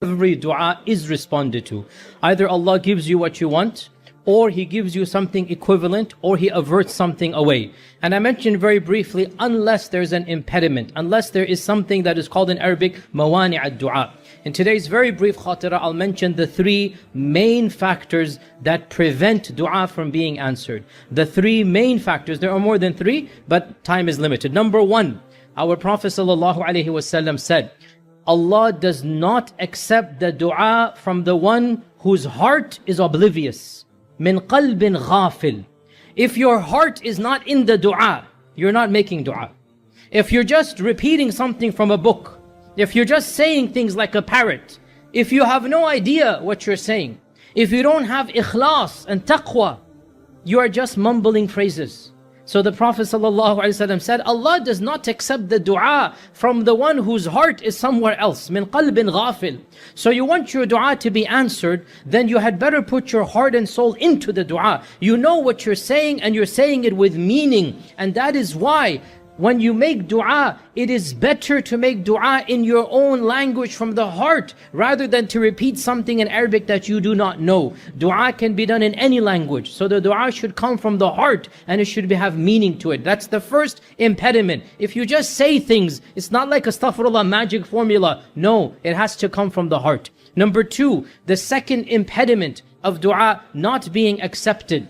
every dua is responded to. Either Allah gives you what you want, or He gives you something equivalent, or He averts something away. And I mentioned very briefly, unless there's an impediment, unless there is something that is called in Arabic, mawani' ad-du'a. In today's very brief khatira, I'll mention the three main factors that prevent dua from being answered. The three main factors, there are more than three, but time is limited. Number one, our Prophet ﷺ said, Allah does not accept the dua from the one whose heart is oblivious. Min qalbin ghafil. If your heart is not in the dua, you're not making dua. If you're just repeating something from a book, if you're just saying things like a parrot, if you have no idea what you're saying, if you don't have ikhlas and taqwa, you are just mumbling phrases. So the Prophet ﷺ said, Allah does not accept the dua from the one whose heart is somewhere else. Min qalbin ghafil. So you want your dua to be answered, then you had better put your heart and soul into the dua. You know what you're saying, and you're saying it with meaning. And that is why when you make dua, it is better to make dua in your own language from the heart, rather than to repeat something in Arabic that you do not know. Dua can be done in any language. So the dua should come from the heart, and it should have meaning to it. That's the first impediment. If you just say things, it's not like astaghfirullah magic formula. No, it has to come from the heart. Number two, the second impediment of dua not being accepted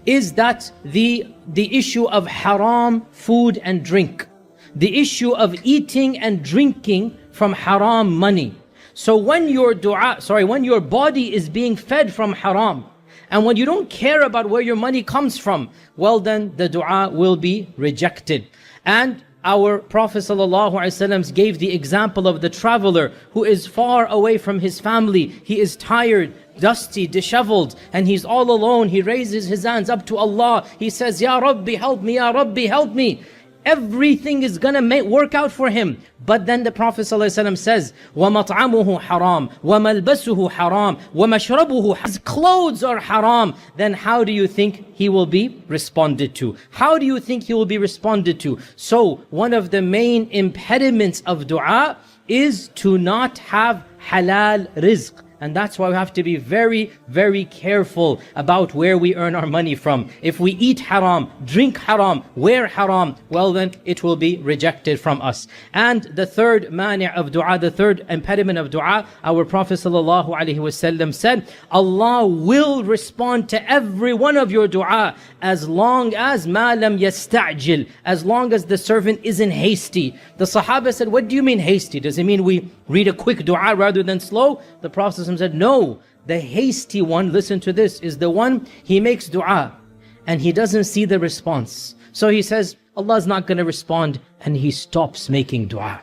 is that the issue of haram food and drink. The issue of eating and drinking from haram money. So when your body is being fed from haram, and when you don't care about where your money comes from, well then the dua will be rejected. And our Prophet ﷺ gave the example of the traveler who is far away from his family. He is tired, dusty, disheveled, and he's all alone. He raises his hands up to Allah. He says, Ya Rabbi, help me, Ya Rabbi, help me. Everything is gonna work out for him. But then the Prophet ﷺ says, وَمَطْعَمُهُ حَرَامٌ وَمَلْبَسُهُ حَرَامٌ وَمَشْرَبُهُ. His clothes are haram. Then how do you think he will be responded to? How do you think he will be responded to? So one of the main impediments of dua is to not have halal rizq. And that's why we have to be very, very careful about where we earn our money from. If we eat haram, drink haram, wear haram, well then it will be rejected from us. And the third mani' of dua, the third impediment of dua, our Prophet ﷺ said, Allah will respond to every one of your dua as long as ma lam yasta'jil, as long as the servant isn't hasty. The Sahaba said, what do you mean hasty? Does it mean we read a quick dua rather than slow? The Prophet said, no, the hasty one, listen to this, is the one, he makes dua and he doesn't see the response. So he says, Allah is not going to respond, and he stops making dua.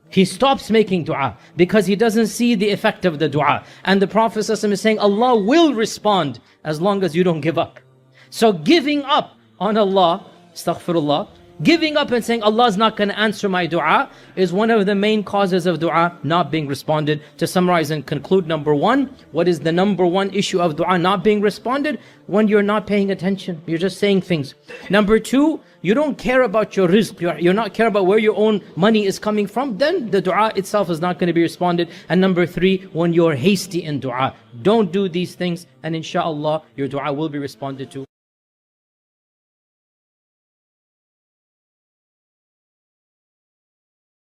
He stops making dua because he doesn't see the effect of the dua. And the Prophet ﷺ is saying, Allah will respond as long as you don't give up. So giving up on Allah, astaghfirullah, giving up and saying Allah is not going to answer my dua is one of the main causes of dua not being responded. To summarize and conclude, number one, what is the number one issue of dua not being responded? When you're not paying attention, you're just saying things. Number two, you don't care about your rizq, you're not care about where your own money is coming from, then the dua itself is not going to be responded. And number three, when you're hasty in dua, don't do these things, and inshallah your dua will be responded to.